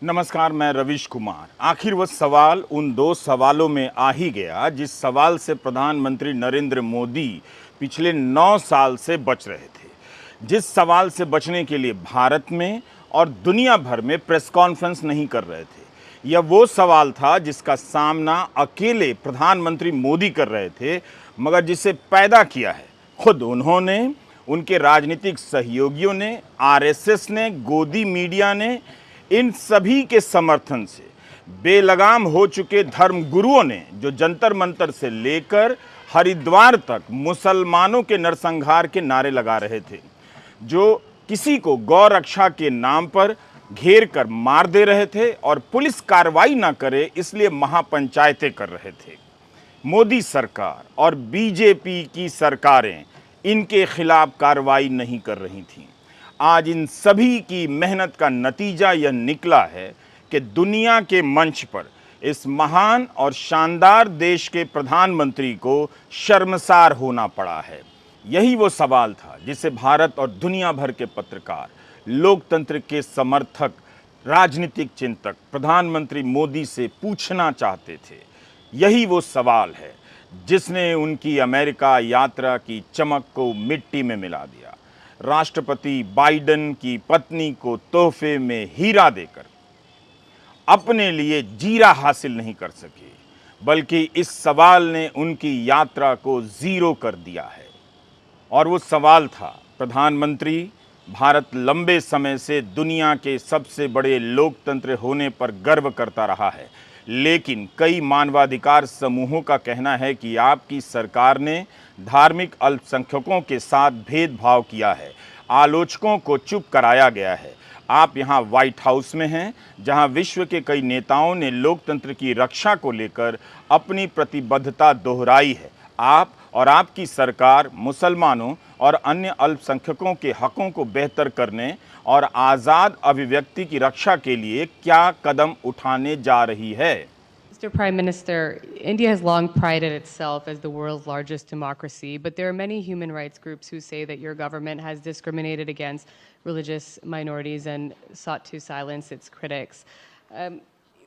नमस्कार, मैं रविश कुमार। आखिर वह सवाल उन दो सवालों में आ ही गया जिस सवाल से प्रधानमंत्री नरेंद्र मोदी पिछले 9 साल से बच रहे थे, जिस सवाल से बचने के लिए भारत में और दुनिया भर में प्रेस कॉन्फ्रेंस नहीं कर रहे थे। यह वो सवाल था जिसका सामना अकेले प्रधानमंत्री मोदी कर रहे थे, मगर जिसे पैदा किया है खुद उन्होंने, उनके राजनीतिक सहयोगियों ने, आरएसएस ने, गोदी मीडिया ने। इन सभी के समर्थन से बेलगाम हो चुके धर्म गुरुओं ने, जो जंतर मंतर से लेकर हरिद्वार तक मुसलमानों के नरसंहार के नारे लगा रहे थे, जो किसी को गौ रक्षा के नाम पर घेर कर मार दे रहे थे और पुलिस कार्रवाई ना करे इसलिए महापंचायतें कर रहे थे। मोदी सरकार और बीजेपी की सरकारें इनके खिलाफ कार्रवाई नहीं कर रही थीं। आज इन सभी की मेहनत का नतीजा यह निकला है कि दुनिया के मंच पर इस महान और शानदार देश के प्रधानमंत्री को शर्मसार होना पड़ा है। यही वो सवाल था जिसे भारत और दुनिया भर के पत्रकार, लोकतंत्र के समर्थक, राजनीतिक चिंतक प्रधानमंत्री मोदी से पूछना चाहते थे। यही वो सवाल है जिसने उनकी अमेरिका यात्रा की चमक को मिट्टी में मिला दिया। राष्ट्रपति बाइडेन की पत्नी को तोहफे में हीरा देकर अपने लिए जीरा हासिल नहीं कर सके, बल्कि इस सवाल ने उनकी यात्रा को जीरो कर दिया है। और वो सवाल था, प्रधानमंत्री, भारत लंबे समय से दुनिया के सबसे बड़े लोकतंत्र होने पर गर्व करता रहा है, लेकिन कई मानवाधिकार समूहों का कहना है कि आपकी सरकार ने धार्मिक अल्पसंख्यकों के साथ भेदभाव किया है, आलोचकों को चुप कराया गया है। आप यहाँ व्हाइट हाउस में हैं, जहाँ विश्व के कई नेताओं ने लोकतंत्र की रक्षा को लेकर अपनी प्रतिबद्धता दोहराई है। आप और आपकी सरकार मुसलमानों और अन्य अल्पसंख्यकों के हकों को बेहतर करने और आज़ाद अभिव्यक्ति की रक्षा के लिए क्या कदम उठाने जा रही है? Mr. Prime Minister, India has long prided itself as the world's largest democracy, but there are many human rights groups who say that your government has discriminated against religious minorities and sought to silence its critics.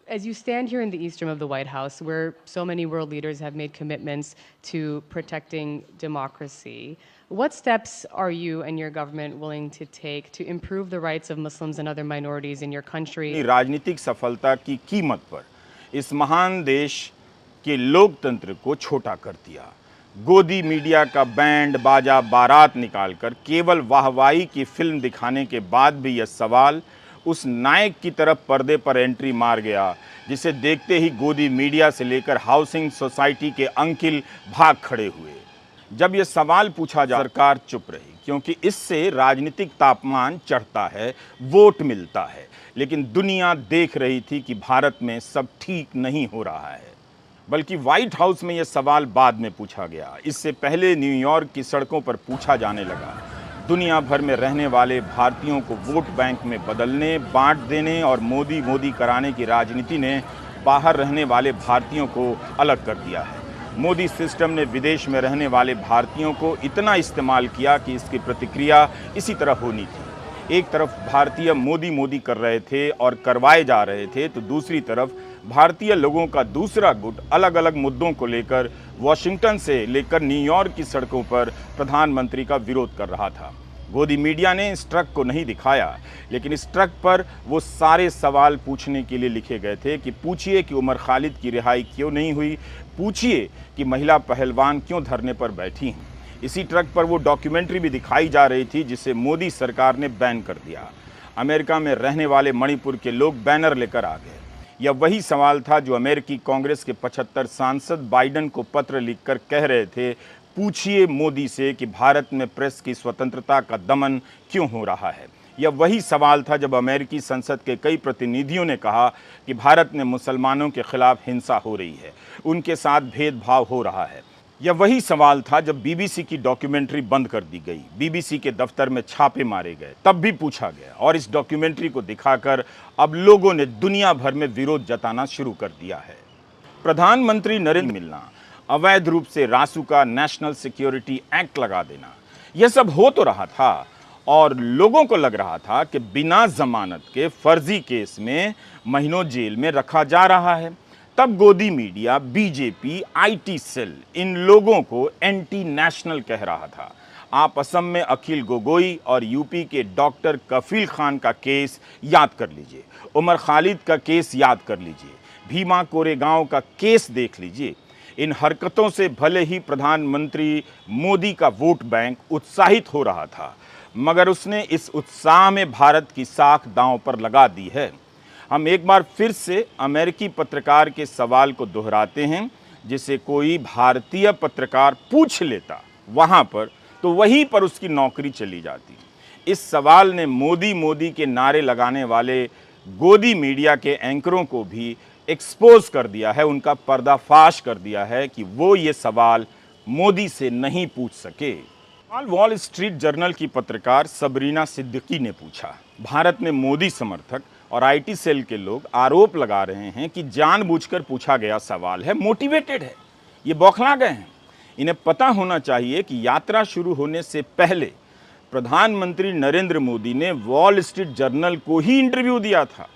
As you stand here in the east room of the White House, where so many world leaders have made commitments to protecting democracy, what steps are you and your government willing to take to improve the rights of Muslims and other minorities in your country? राजनीतिक सफलता की कीमत पर इस महान देश के लोकतंत्र को छोटा कर दिया। गोदी मीडिया का बैंड बाजा बारात निकालकर केवल वाहवाही की फिल्म दिखाने के बाद भी यह सवाल उस नायक की तरफ पर्दे पर एंट्री मार गया, जिसे देखते ही गोदी मीडिया से लेकर हाउसिंग सोसाइटी के अंकिल भाग खड़े हुए। जब यह सवाल पूछा जा, सरकार चुप रही, क्योंकि इससे राजनीतिक तापमान चढ़ता है, वोट मिलता है। लेकिन दुनिया देख रही थी कि भारत में सब ठीक नहीं हो रहा है। बल्कि व्हाइट हाउस में यह सवाल बाद में पूछा गया। इससे पहले न्यूयॉर्क की सड़कों पर पूछा जाने लगा। दुनिया भर में रहने वाले भारतीयों को वोट बैंक में बदलने, बांट देने और मोदी मोदी कराने की राजनीति ने बाहर रहने वाले भारतीयों को अलग कर दिया है। मोदी सिस्टम ने विदेश में रहने वाले भारतीयों को इतना इस्तेमाल किया कि इसकी प्रतिक्रिया इसी तरह होनी थी। एक तरफ भारतीय मोदी मोदी कर रहे थे और करवाए जा रहे थे, तो दूसरी तरफ भारतीय लोगों का दूसरा गुट अलग अलग मुद्दों को लेकर वॉशिंगटन से लेकर न्यूयॉर्क की सड़कों पर प्रधानमंत्री का विरोध कर रहा था। गोदी मीडिया ने इस ट्रक को नहीं दिखाया, लेकिन इस ट्रक पर वो सारे सवाल पूछने के लिए लिखे गए थे कि पूछिए कि उमर खालिद की रिहाई क्यों नहीं हुई, पूछिए कि महिला पहलवान क्यों धरने पर बैठी हैं। इसी ट्रक पर वो डॉक्यूमेंट्री भी दिखाई जा रही थी जिसे मोदी सरकार ने बैन कर दिया। अमेरिका में रहने वाले मणिपुर के लोग बैनर लेकर आ गए। यह वही सवाल था जो अमेरिकी कांग्रेस के 75 सांसद बाइडेन को पत्र लिखकर कह रहे थे, पूछिए मोदी से कि भारत में प्रेस की स्वतंत्रता का दमन क्यों हो रहा है। यह वही सवाल था जब अमेरिकी संसद के कई प्रतिनिधियों ने कहा कि भारत में मुसलमानों के खिलाफ हिंसा हो रही है, उनके साथ भेदभाव हो रहा है। यह वही सवाल था जब बीबीसी की डॉक्यूमेंट्री बंद कर दी गई, बीबीसी के दफ्तर में छापे मारे गए, तब भी पूछा गया। और इस डॉक्यूमेंट्री को दिखाकर अब लोगों ने दुनिया भर में विरोध जताना शुरू कर दिया है। प्रधानमंत्री नरेंद्र मिलना, अवैध रूप से रासुका नेशनल सिक्योरिटी एक्ट लगा देना, यह सब हो तो रहा था और लोगों को लग रहा था कि बिना जमानत के फर्जी केस में महीनों जेल में रखा जा रहा है। तब गोदी मीडिया, बीजेपी, आईटी सेल इन लोगों को एंटी नेशनल कह रहा था। आप असम में अखिल गोगोई और यूपी के डॉक्टर कफील खान का केस याद कर लीजिए, उमर खालिद का केस याद कर लीजिए, भीमा कोरेगांव का केस देख लीजिए। इन हरकतों से भले ही प्रधानमंत्री मोदी का वोट बैंक उत्साहित हो रहा था, मगर उसने इस उत्साह में भारत की साख दांव पर लगा दी है। हम एक बार फिर से अमेरिकी पत्रकार के सवाल को दोहराते हैं, जिसे कोई भारतीय पत्रकार पूछ लेता वहां पर, तो वहीं पर उसकी नौकरी चली जाती। इस सवाल ने मोदी मोदी के नारे लगाने वाले गोदी मीडिया के एंकरों को भी एक्सपोज कर दिया है, उनका पर्दाफाश कर दिया है कि वो ये सवाल मोदी से नहीं पूछ सके। वॉल स्ट्रीट जर्नल की पत्रकार सबरीना सिद्दीकी ने पूछा। भारत में मोदी समर्थक और आईटी सेल के लोग आरोप लगा रहे हैं कि जानबूझकर पूछा गया सवाल है, मोटिवेटेड है, ये बौखला गए हैं। इन्हें पता होना चाहिए कि यात्रा शुरू होने से पहले प्रधानमंत्री नरेंद्र मोदी ने वॉल स्ट्रीट जर्नल को ही इंटरव्यू दिया था।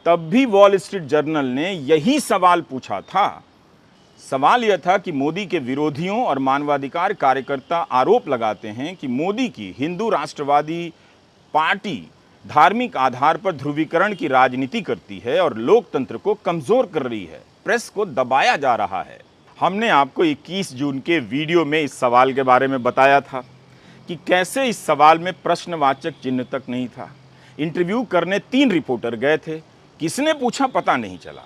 तब भी वॉल स्ट्रीट जर्नल ने यही सवाल पूछा था। सवाल यह था कि मोदी के विरोधियों और मानवाधिकार कार्यकर्ता आरोप लगाते हैं कि मोदी की हिंदू राष्ट्रवादी पार्टी धार्मिक आधार पर ध्रुवीकरण की राजनीति करती है और लोकतंत्र को कमजोर कर रही है, प्रेस को दबाया जा रहा है। हमने आपको 21 जून के वीडियो में इस सवाल के बारे में बताया था कि कैसे इस सवाल में प्रश्नवाचक चिन्ह तक नहीं था। इंटरव्यू करने 3 रिपोर्टर गए थे, किसने पूछा पता नहीं चला।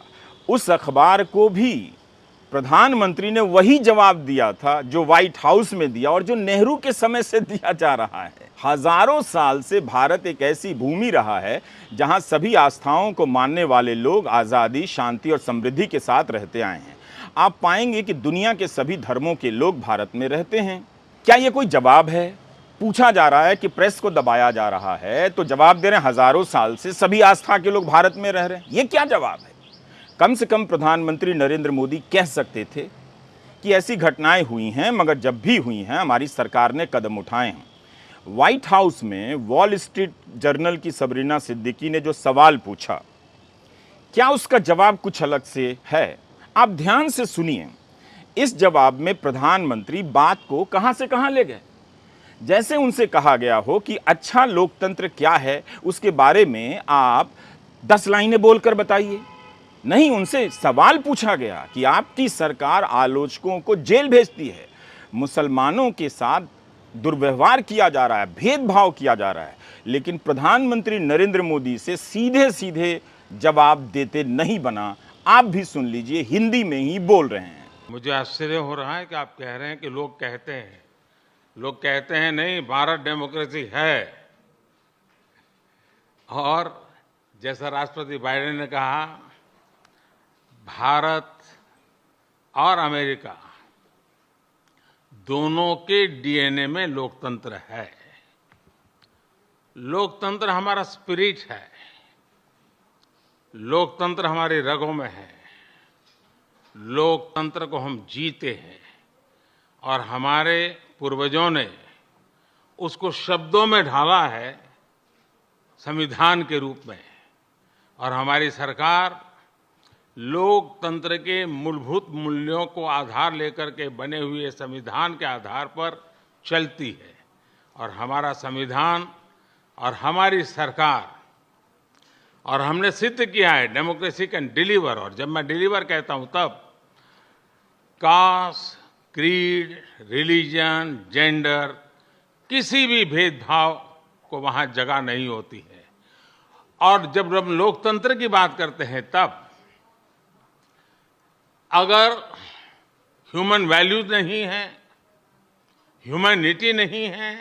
उस अखबार को भी प्रधानमंत्री ने वही जवाब दिया था जो व्हाइट हाउस में दिया और जो नेहरू के समय से दिया जा रहा है। हजारों साल से भारत एक ऐसी भूमि रहा है जहां सभी आस्थाओं को मानने वाले लोग आज़ादी, शांति और समृद्धि के साथ रहते आए हैं। आप पाएंगे कि दुनिया के सभी धर्मों के लोग भारत में रहते हैं। क्या ये कोई जवाब है? पूछा जा रहा है कि प्रेस को दबाया जा रहा है, तो जवाब दे रहे हैं हजारों साल से सभी आस्था के लोग भारत में रह रहे हैं। ये क्या जवाब है? कम से कम प्रधानमंत्री नरेंद्र मोदी कह सकते थे कि ऐसी घटनाएं हुई हैं, मगर जब भी हुई हैं हमारी सरकार ने कदम उठाए हैं। व्हाइट हाउस में वॉल स्ट्रीट जर्नल की सबरीना सिद्दीकी ने जो सवाल पूछा, क्या उसका जवाब कुछ अलग से है? आप ध्यान से सुनिए। इस जवाब में प्रधानमंत्री बात को कहां से कहां ले गए। जैसे उनसे कहा गया हो कि अच्छा लोकतंत्र क्या है उसके बारे में आप 10 लाइनें बोलकर बताइए। नहीं, उनसे सवाल पूछा गया कि आपकी सरकार आलोचकों को जेल भेजती है, मुसलमानों के साथ दुर्व्यवहार किया जा रहा है, भेदभाव किया जा रहा है, लेकिन प्रधानमंत्री नरेंद्र मोदी से सीधे सीधे जवाब देते नहीं बना। आप भी सुन लीजिए, हिंदी में ही बोल रहे हैं। मुझे आश्चर्य हो रहा है कि आप कह रहे हैं कि लोग कहते हैं नहीं, भारत डेमोक्रेसी है। और जैसा राष्ट्रपति बाइडेन ने कहा, भारत और अमेरिका दोनों के डीएनए में लोकतंत्र है। लोकतंत्र हमारा स्पिरिट है, लोकतंत्र हमारी रगों में है, लोकतंत्र को हम जीते हैं और हमारे पूर्वजों ने उसको शब्दों में ढाला है संविधान के रूप में। और हमारी सरकार लोकतंत्र के मूलभूत मूल्यों को आधार लेकर के बने हुए संविधान के आधार पर चलती है। और हमारा संविधान और हमारी सरकार, और हमने सिद्ध किया है डेमोक्रेसी कैन डिलीवर। और जब मैं डिलीवर कहता हूं तब कास्ट, क्रीड, रिलीजन, जेंडर, किसी भी भेदभाव को वहां जगह नहीं होती है। और जब हम लोकतंत्र की बात करते हैं तब अगर ह्यूमन वैल्यूज नहीं है, ह्यूमैनिटी नहीं है,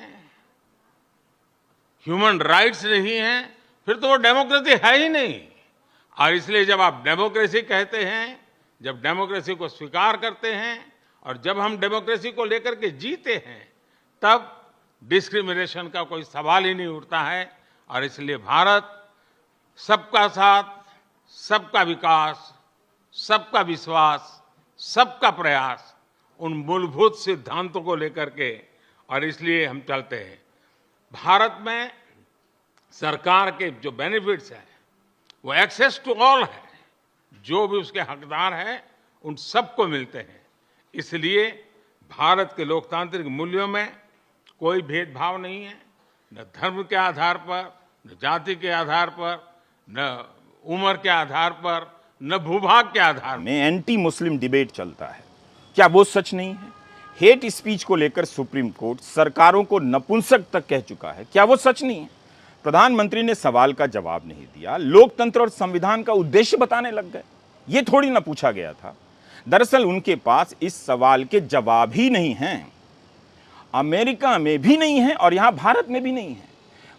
ह्यूमन राइट्स नहीं है, फिर तो वो डेमोक्रेसी है ही नहीं। और इसलिए जब आप डेमोक्रेसी कहते हैं, जब डेमोक्रेसी को स्वीकार करते हैं और जब हम डेमोक्रेसी को लेकर के जीते हैं, तब डिस्क्रिमिनेशन का कोई सवाल ही नहीं उठता है। और इसलिए भारत सबका साथ, सबका विकास, सबका विश्वास, सबका प्रयास, उन मूलभूत सिद्धांतों को लेकर के, और इसलिए हम चलते हैं। भारत में सरकार के जो बेनिफिट्स हैं वो एक्सेस टू ऑल है, जो भी उसके हकदार हैं उन सबको मिलते हैं। इसलिए भारत के लोकतांत्रिक मूल्यों में कोई भेदभाव नहीं है, न धर्म के आधार पर, न जाति के आधार पर, न उम्र के आधार पर, न भूभाग के आधार पर। में एंटी मुस्लिम डिबेट चलता है, क्या वो सच नहीं है? हेट स्पीच को लेकर सुप्रीम कोर्ट सरकारों को नपुंसक तक कह चुका है, क्या वो सच नहीं है? प्रधानमंत्री ने सवाल का जवाब नहीं दिया, लोकतंत्र और संविधान का उद्देश्य बताने लग गए। ये थोड़ी ना पूछा गया था। दरअसल उनके पास इस सवाल के जवाब ही नहीं हैं। अमेरिका में भी नहीं है और यहां भारत में भी नहीं है।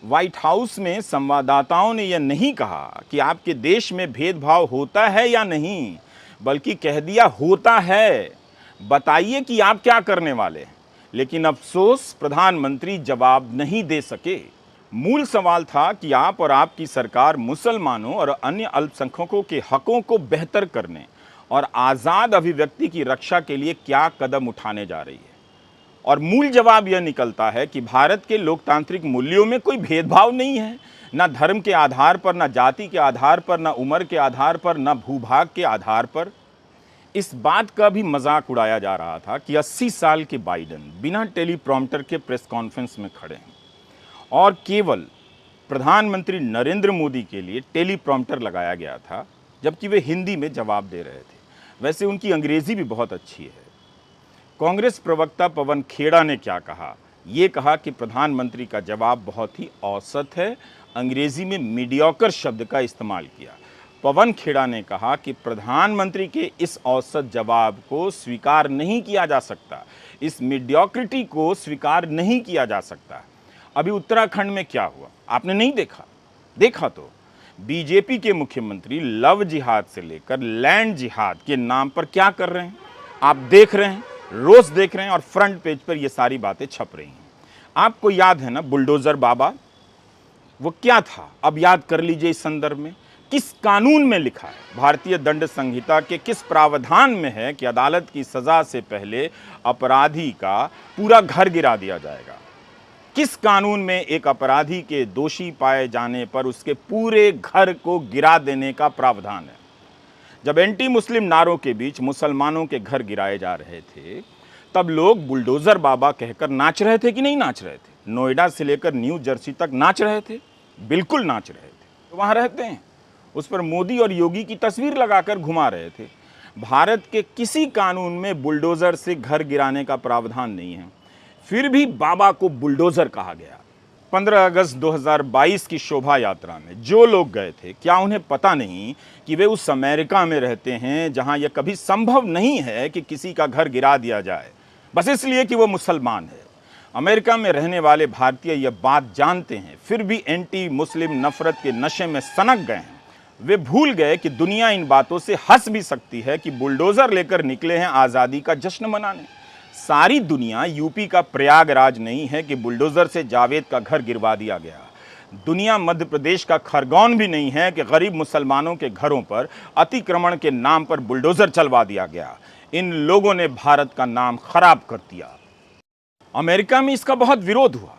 व्हाइट हाउस में संवाददाताओं ने यह नहीं कहा कि आपके देश में भेदभाव होता है या नहीं, बल्कि कह दिया होता है, बताइए कि आप क्या करने वाले हैं। लेकिन अफसोस प्रधानमंत्री जवाब नहीं दे सके। मूल सवाल था कि आप और आपकी सरकार मुसलमानों और अन्य अल्पसंख्यकों के हकों को बेहतर करने और आज़ाद अभिव्यक्ति की रक्षा के लिए क्या कदम उठाने जा रही है। और मूल जवाब यह निकलता है कि भारत के लोकतांत्रिक मूल्यों में कोई भेदभाव नहीं है, ना धर्म के आधार पर, ना जाति के आधार पर, ना उम्र के आधार पर, ना भूभाग के आधार पर। इस बात का भी मजाक उड़ाया जा रहा था कि 80 साल के बाइडेन बिना टेलीप्रॉम्प्टर के प्रेस कॉन्फ्रेंस में खड़े हैं और केवल प्रधानमंत्री नरेंद्र मोदी के लिए टेलीप्रॉम्प्टर लगाया गया था, जबकि वे हिंदी में जवाब दे रहे थे। वैसे उनकी अंग्रेजी भी बहुत अच्छी है। कांग्रेस प्रवक्ता पवन खेड़ा ने क्या कहा? ये कहा कि प्रधानमंत्री का जवाब बहुत ही औसत है, अंग्रेजी में मीडियोकर शब्द का इस्तेमाल किया। पवन खेड़ा ने कहा कि प्रधानमंत्री के इस औसत जवाब को स्वीकार नहीं किया जा सकता, इस मीडियोक्रिटी को स्वीकार नहीं किया जा सकता। अभी उत्तराखंड में क्या हुआ आपने नहीं देखा? देखा तो बीजेपी के मुख्यमंत्री लव जिहाद से लेकर लैंड जिहाद के नाम पर क्या कर रहे हैं आप देख रहे हैं, रोज देख रहे हैं और फ्रंट पेज पर ये सारी बातें छप रही हैं। आपको याद है ना बुलडोजर बाबा, वो क्या था? अब याद कर लीजिए इस संदर्भ में किस कानून में लिखा है, भारतीय दंड संहिता के किस प्रावधान में है कि अदालत की सजा से पहले अपराधी का पूरा घर गिरा दिया जाएगा। किस कानून में एक अपराधी के दोषी पाए जाने पर उसके पूरे घर को गिरा देने का प्रावधान है? जब एंटी मुस्लिम नारों के बीच मुसलमानों के घर गिराए जा रहे थे, तब लोग बुलडोजर बाबा कहकर नाच रहे थे कि नहीं नाच रहे थे? नोएडा से लेकर न्यू जर्सी तक नाच रहे थे, बिल्कुल नाच रहे थे। तो वहां रहते हैं, उस पर मोदी और योगी की तस्वीर लगाकर घुमा रहे थे। भारत के किसी कानून में बुलडोजर से घर गिराने का प्रावधान नहीं है, फिर भी बाबा को बुलडोजर कहा गया। 15 अगस्त 2022 की शोभा यात्रा में जो लोग गए थे, क्या उन्हें पता नहीं कि वे उस अमेरिका में रहते हैं जहां यह कभी संभव नहीं है कि किसी का घर गिरा दिया जाए, बस इसलिए कि वो मुसलमान है। अमेरिका में रहने वाले भारतीय यह बात जानते हैं, फिर भी एंटी मुस्लिम नफरत के नशे में सनक गए हैं। वे भूल गए कि दुनिया इन बातों से हंस भी सकती है कि बुलडोजर लेकर निकले हैं आज़ादी का जश्न मनाने। सारी दुनिया यूपी का प्रयागराज नहीं है कि बुलडोजर से जावेद का घर गिरवा दिया गया। दुनिया मध्य प्रदेश का खरगोन भी नहीं है कि गरीब मुसलमानों के घरों पर अतिक्रमण के नाम पर बुलडोजर चलवा दिया गया। इन लोगों ने भारत का नाम खराब कर दिया। अमेरिका में इसका बहुत विरोध हुआ।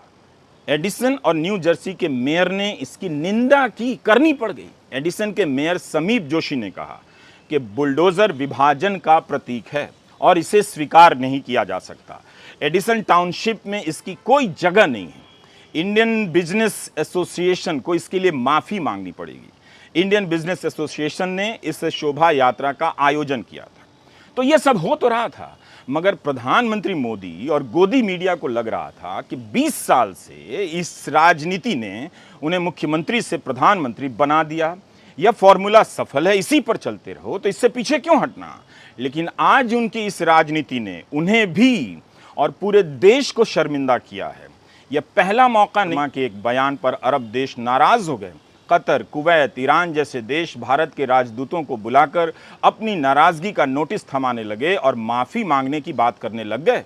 एडिसन और न्यू जर्सी के मेयर ने इसकी निंदा की, करनी पड़ गई। एडिसन के मेयर समीप जोशी ने कहा कि बुलडोजर विभाजन का प्रतीक है और इसे स्वीकार नहीं किया जा सकता। एडिसन टाउनशिप में इसकी कोई जगह नहीं है। इंडियन बिजनेस एसोसिएशन को इसके लिए माफ़ी मांगनी पड़ेगी। इंडियन बिजनेस एसोसिएशन ने इस शोभा यात्रा का आयोजन किया था। तो यह सब हो तो रहा था, मगर प्रधानमंत्री मोदी और गोदी मीडिया को लग रहा था कि 20 साल से इस राजनीति ने उन्हें मुख्यमंत्री से प्रधानमंत्री बना दिया। यह फॉर्मूला सफल है, इसी पर चलते रहो, तो इससे पीछे क्यों हटना। लेकिन आज उनकी इस राजनीति ने उन्हें भी और पूरे देश को शर्मिंदा किया है। यह पहला मौका नहीं कि एक बयान पर अरब देश नाराज हो गए। कतर, कुवैत, ईरान जैसे देश भारत के राजदूतों को बुलाकर अपनी नाराजगी का नोटिस थमाने लगे और माफी मांगने की बात करने लग गए।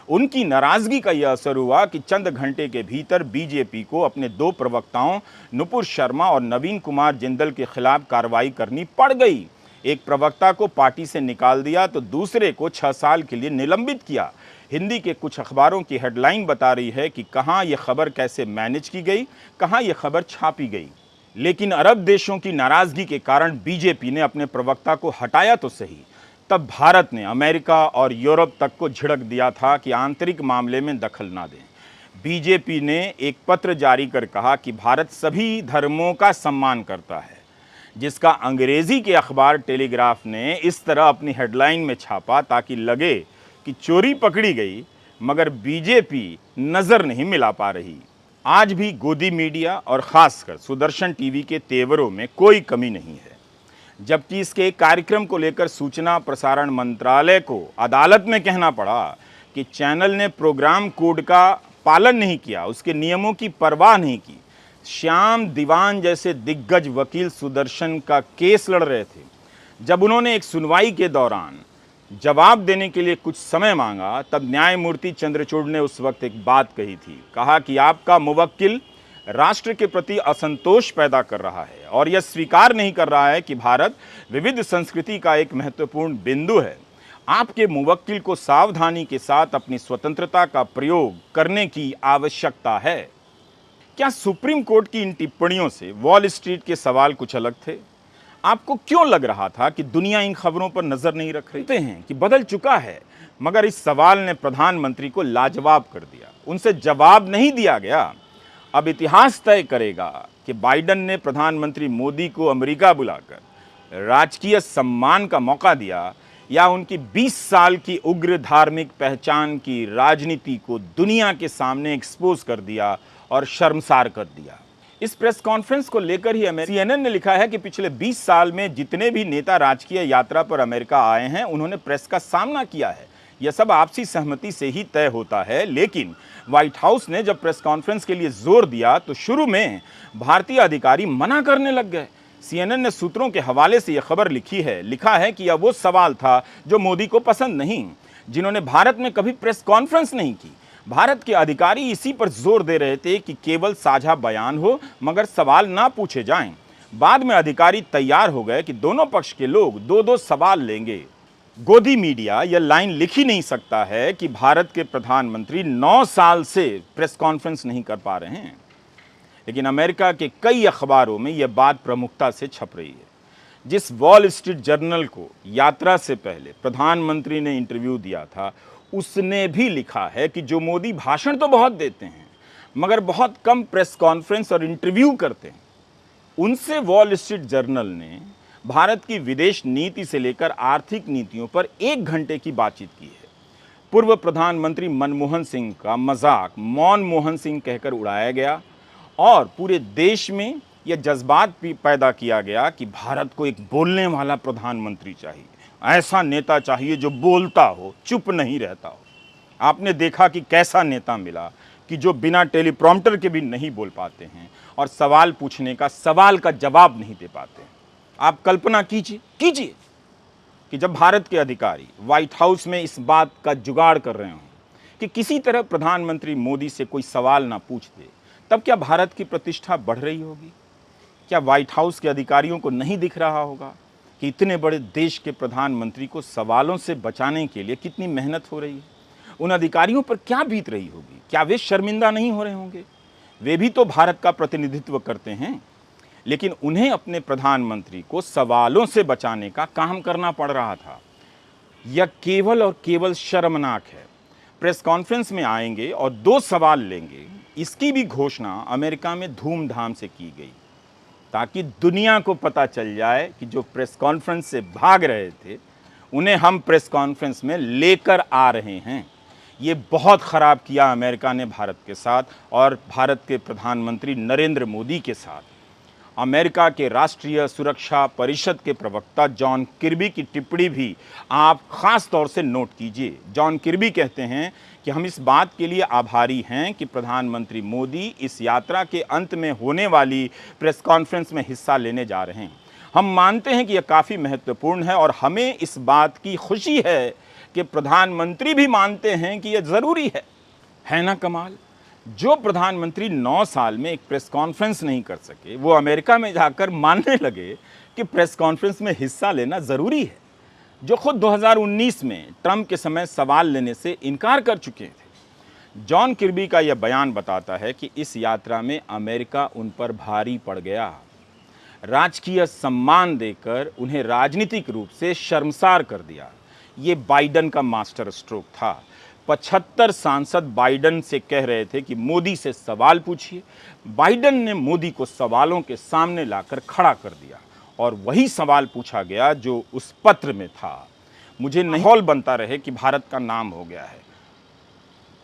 उनकी नाराजगी का यह असर हुआ कि चंद घंटे के भीतर बीजेपी को अपने 2 प्रवक्ताओं नुपुर शर्मा और नवीन कुमार जिंदल के खिलाफ कार्रवाई करनी पड़ गई। एक प्रवक्ता को पार्टी से निकाल दिया तो दूसरे को 6 साल के लिए निलंबित किया। हिंदी के कुछ अखबारों की हेडलाइन बता रही है कि कहां यह खबर कैसे मैनेज की गई, कहां यह खबर छापी गई। लेकिन अरब देशों की नाराजगी के कारण बीजेपी ने अपने प्रवक्ता को हटाया तो सही, तब भारत ने अमेरिका और यूरोप तक को झिड़क दिया था कि आंतरिक मामले में दखल ना दें। बीजेपी ने एक पत्र जारी कर कहा कि भारत सभी धर्मों का सम्मान करता है, जिसका अंग्रेजी के अखबार टेलीग्राफ ने इस तरह अपनी हेडलाइन में छापा ताकि लगे कि चोरी पकड़ी गई, मगर बीजेपी नजर नहीं मिला पा रही। आज भी गोदी मीडिया और खासकर सुदर्शन टीवी के तेवरों में कोई कमी नहीं है, जबकि इसके कार्यक्रम को लेकर सूचना प्रसारण मंत्रालय को अदालत में कहना पड़ा कि चैनल ने प्रोग्राम कोड का पालन नहीं किया, उसके नियमों की परवाह नहीं की। श्याम दीवान जैसे दिग्गज वकील सुदर्शन का केस लड़ रहे थे। जब उन्होंने एक सुनवाई के दौरान जवाब देने के लिए कुछ समय मांगा, तब न्यायमूर्ति चंद्रचूड़ ने उस वक्त एक बात कही थी। कहा कि आपका मुवक्किल राष्ट्र के प्रति असंतोष पैदा कर रहा है और यह स्वीकार नहीं कर रहा है कि भारत विविध संस्कृति का एक महत्वपूर्ण बिंदु है। आपके मुवक्किल को सावधानी के साथ अपनी स्वतंत्रता का प्रयोग करने की आवश्यकता है। क्या सुप्रीम कोर्ट की इन टिप्पणियों से वॉल स्ट्रीट के सवाल कुछ अलग थे? आपको क्यों लग रहा था कि दुनिया इन खबरों पर नजर नहीं रख रही हैं कि बदल चुका है, मगर इस सवाल ने प्रधानमंत्री को लाजवाब कर दिया। उनसे जवाब नहीं दिया गया। अब इतिहास तय करेगा कि बाइडेन ने प्रधानमंत्री मोदी को अमेरिका बुलाकर राजकीय सम्मान का मौका दिया या उनकी 20 साल की उग्र धार्मिक पहचान की राजनीति को दुनिया के सामने एक्सपोज कर दिया और शर्मसार कर दिया। इस प्रेस कॉन्फ्रेंस को लेकर ही CNN ने लिखा है कि पिछले 20 साल में जितने भी नेता राजकीय यात्रा पर अमेरिका आए हैं, उन्होंने प्रेस का सामना किया है। यह सब आपसी सहमति से ही तय होता है। लेकिन व्हाइट हाउस ने जब प्रेस कॉन्फ्रेंस के लिए जोर दिया तो शुरू में भारतीय अधिकारी मना करने लग गए। CNN ने सूत्रों के हवाले से यह खबर लिखा है कि यह वो सवाल था जो मोदी को पसंद नहीं, जिन्होंने भारत में कभी प्रेस कॉन्फ्रेंस नहीं की। भारत के अधिकारी इसी पर जोर दे रहे थे कि केवल साझा बयान हो, मगर सवाल ना पूछे जाएं। बाद में अधिकारी तैयार हो गए कि दोनों पक्ष के लोग दो सवाल लेंगे। गोदी मीडिया यह लाइन लिख ही नहीं सकता है कि भारत के प्रधानमंत्री 9 साल से प्रेस कॉन्फ्रेंस नहीं कर पा रहे हैं। लेकिन अमेरिका के कई अखबारों में यह बात प्रमुखता से छप रही है। जिस वॉल स्ट्रीट जर्नल को यात्रा से पहले प्रधानमंत्री ने इंटरव्यू दिया था, उसने भी लिखा है कि जो मोदी भाषण तो बहुत देते हैं, मगर बहुत कम प्रेस कॉन्फ्रेंस और इंटरव्यू करते हैं। उनसे वॉल स्ट्रीट जर्नल ने भारत की विदेश नीति से लेकर आर्थिक नीतियों पर 1 घंटे की बातचीत की है। पूर्व प्रधानमंत्री मनमोहन सिंह का मजाक मौन मोहन सिंह कहकर उड़ाया गया और पूरे देश में यह जज्बात भी पैदा किया गया कि भारत को एक बोलने वाला प्रधानमंत्री चाहिए, ऐसा नेता चाहिए जो बोलता हो, चुप नहीं रहता हो। आपने देखा कि कैसा नेता मिला कि जो बिना टेलीप्रॉम्प्टर के भी नहीं बोल पाते हैं और सवाल पूछने का सवाल का जवाब नहीं दे पाते हैं। आप कल्पना कीजिए कि जब भारत के अधिकारी व्हाइट हाउस में इस बात का जुगाड़ कर रहे हों कि किसी तरह प्रधानमंत्री मोदी से कोई सवाल ना पूछ दे, तब क्या भारत की प्रतिष्ठा बढ़ रही होगी? क्या व्हाइट हाउस के अधिकारियों को नहीं दिख रहा होगा कि इतने बड़े देश के प्रधानमंत्री को सवालों से बचाने के लिए कितनी मेहनत हो रही है? उन अधिकारियों पर क्या बीत रही होगी? क्या वे शर्मिंदा नहीं हो रहे होंगे? वे भी तो भारत का प्रतिनिधित्व करते हैं, लेकिन उन्हें अपने प्रधानमंत्री को सवालों से बचाने का काम करना पड़ रहा था। यह केवल और केवल शर्मनाक है। प्रेस कॉन्फ्रेंस में आएंगे और 2 सवाल लेंगे, इसकी भी घोषणा अमेरिका में धूमधाम से की गई ताकि दुनिया को पता चल जाए कि जो प्रेस कॉन्फ्रेंस से भाग रहे थे, उन्हें हम प्रेस कॉन्फ्रेंस में लेकर आ रहे हैं। ये बहुत ख़राब किया अमेरिका ने भारत के साथ और भारत के प्रधानमंत्री नरेंद्र मोदी के साथ। अमेरिका के राष्ट्रीय सुरक्षा परिषद के प्रवक्ता जॉन किर्बी की टिप्पणी भी आप ख़ास तौर से नोट कीजिए। जॉन किर्बी कहते हैं कि हम इस बात के लिए आभारी हैं कि प्रधानमंत्री मोदी इस यात्रा के अंत में होने वाली प्रेस कॉन्फ्रेंस में हिस्सा लेने जा रहे हैं। हम मानते हैं कि यह काफ़ी महत्वपूर्ण है और हमें इस बात की खुशी है कि प्रधानमंत्री भी मानते हैं कि यह ज़रूरी है ना कमाल? जो प्रधानमंत्री 9 साल में एक प्रेस कॉन्फ्रेंस नहीं कर सके, वो अमेरिका में जाकर मानने लगे कि प्रेस कॉन्फ्रेंस में हिस्सा लेना ज़रूरी है। जो खुद 2019 में ट्रंप के समय सवाल लेने से इनकार कर चुके थे। जॉन किर्बी का यह बयान बताता है कि इस यात्रा में अमेरिका उन पर भारी पड़ गया। राजकीय सम्मान देकर उन्हें राजनीतिक रूप से शर्मसार कर दिया। ये बाइडन का मास्टर स्ट्रोक था। 75 सांसद बाइडन से कह रहे थे कि मोदी से सवाल पूछिए। बाइडन ने मोदी को सवालों के सामने लाकर खड़ा कर दिया और वही सवाल पूछा गया जो उस पत्र में था। मुझे माहौल बनता रहे कि भारत का नाम हो गया है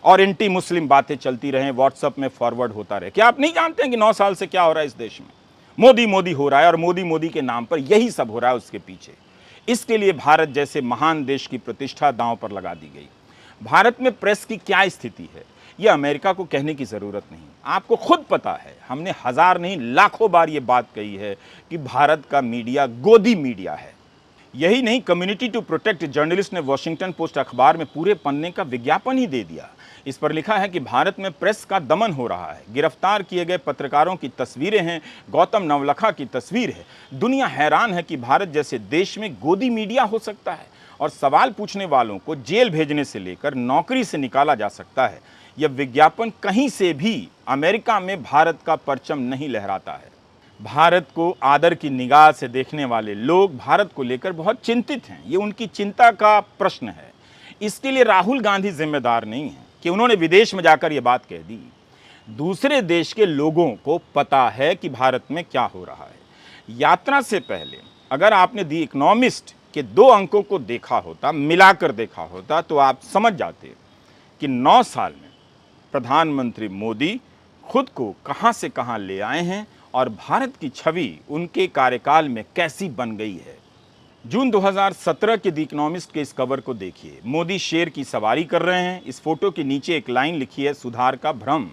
और एंटी मुस्लिम बातें चलती रहें, व्हाट्सएप में फॉरवर्ड होता रहे। क्या आप नहीं जानते हैं कि 9 साल से क्या हो रहा है इस देश में? मोदी मोदी हो रहा है और मोदी मोदी के नाम पर यही सब हो रहा है उसके पीछे। इसके लिए भारत जैसे महान देश की प्रतिष्ठा दांव पर लगा दी गई। भारत में प्रेस की क्या स्थिति है यह अमेरिका को कहने की ज़रूरत नहीं, आपको खुद पता है। हमने हज़ार नहीं लाखों बार ये बात कही है कि भारत का मीडिया गोदी मीडिया है। यही नहीं, कम्युनिटी टू प्रोटेक्ट जर्नलिस्ट ने वॉशिंगटन पोस्ट अखबार में पूरे पन्ने का विज्ञापन ही दे दिया। इस पर लिखा है कि भारत में प्रेस का दमन हो रहा है। गिरफ्तार किए गए पत्रकारों की तस्वीरें हैं, गौतम नवलखा की तस्वीर है। दुनिया हैरान है कि भारत जैसे देश में गोदी मीडिया हो सकता है और सवाल पूछने वालों को जेल भेजने से लेकर नौकरी से निकाला जा सकता है। यह विज्ञापन कहीं से भी अमेरिका में भारत का परचम नहीं लहराता है। भारत को आदर की निगाह से देखने वाले लोग भारत को लेकर बहुत चिंतित हैं। ये उनकी चिंता का प्रश्न है। इसके लिए राहुल गांधी जिम्मेदार नहीं है कि उन्होंने विदेश में जाकर ये बात कह दी। दूसरे देश के लोगों को पता है कि भारत में क्या हो रहा है। यात्रा से पहले अगर आपने दी इकोनॉमिस्ट के 2 अंकों को देखा होता, मिलाकर देखा होता, तो आप समझ जाते कि 9 साल में प्रधानमंत्री मोदी खुद को कहां से कहां ले आए हैं और भारत की छवि उनके कार्यकाल में कैसी बन गई है। जून 2017 के द इकोनॉमिस्ट के इस कवर को देखिए। मोदी शेर की सवारी कर रहे हैं। इस फोटो के नीचे एक लाइन लिखी है, सुधार का भ्रम।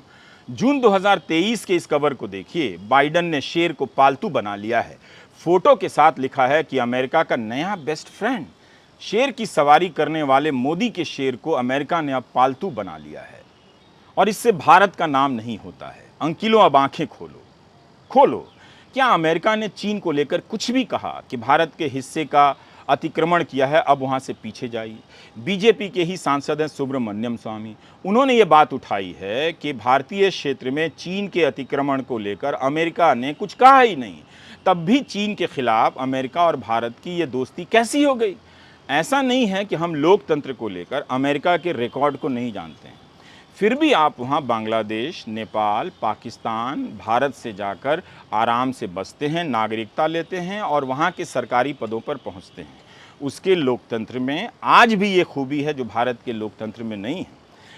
जून 2023 के इस कवर को देखिए। बाइडन ने शेर को पालतू बना लिया है। फोटो के साथ लिखा है कि अमेरिका का नया बेस्ट फ्रेंड। शेर की सवारी करने वाले मोदी के शेर को अमेरिका ने अब पालतू बना लिया है और इससे भारत का नाम नहीं होता है। अंकिलों, अब आंखें खोलो। क्या अमेरिका ने चीन को लेकर कुछ भी कहा कि भारत के हिस्से का अतिक्रमण किया है, अब वहां से पीछे जाइए। बीजेपी के ही सांसद हैं सुब्रमण्यम स्वामी, उन्होंने ये बात उठाई है कि भारतीय क्षेत्र में चीन के अतिक्रमण को लेकर अमेरिका ने कुछ कहा ही नहीं। तब भी चीन के खिलाफ अमेरिका और भारत की ये दोस्ती कैसी हो गई? ऐसा नहीं है कि हम लोकतंत्र को लेकर अमेरिका के रिकॉर्ड को नहीं जानते हैं, फिर भी आप वहाँ बांग्लादेश, नेपाल, पाकिस्तान, भारत से जाकर आराम से बसते हैं, नागरिकता लेते हैं और वहाँ के सरकारी पदों पर पहुँचते हैं। उसके लोकतंत्र में आज भी ये खूबी है जो भारत के लोकतंत्र में नहीं है।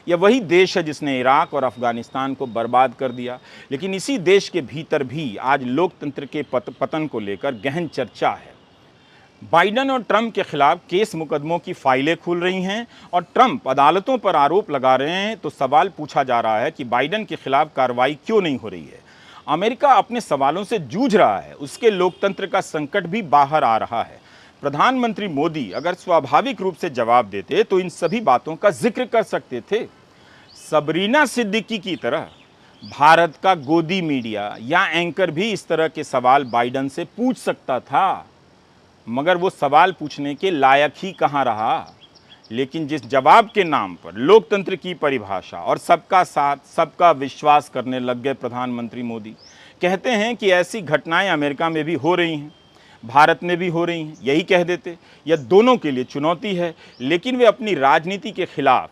यह वही देश है जिसने इराक और अफ़गानिस्तान को बर्बाद कर दिया, लेकिन इसी देश के भीतर भी आज लोकतंत्र के पतन को लेकर गहन चर्चा है। बाइडन और ट्रंप के खिलाफ केस मुकदमों की फाइलें खुल रही हैं और ट्रंप अदालतों पर आरोप लगा रहे हैं, तो सवाल पूछा जा रहा है कि बाइडन के खिलाफ कार्रवाई क्यों नहीं हो रही है। अमेरिका अपने सवालों से जूझ रहा है, उसके लोकतंत्र का संकट भी बाहर आ रहा है। प्रधानमंत्री मोदी अगर स्वाभाविक रूप से जवाब देते तो इन सभी बातों का जिक्र कर सकते थे। सबरीना सिद्दीकी की तरह भारत का गोदी मीडिया या एंकर भी इस तरह के सवाल बाइडन से पूछ सकता था, मगर वो सवाल पूछने के लायक ही कहाँ रहा। लेकिन जिस जवाब के नाम पर लोकतंत्र की परिभाषा और सबका साथ, सबका विश्वास करने लग गए प्रधानमंत्री मोदी, कहते हैं कि ऐसी घटनाएं अमेरिका में भी हो रही हैं, भारत में भी हो रही हैं, यही कह देते। यह दोनों के लिए चुनौती है, लेकिन वे अपनी राजनीति के खिलाफ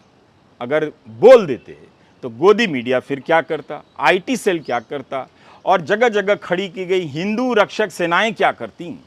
अगर बोल देते तो गोदी मीडिया फिर क्या करता, IT सेल क्या करता और जगह जगह खड़ी की गई हिंदू रक्षक सेनाएं क्या करती।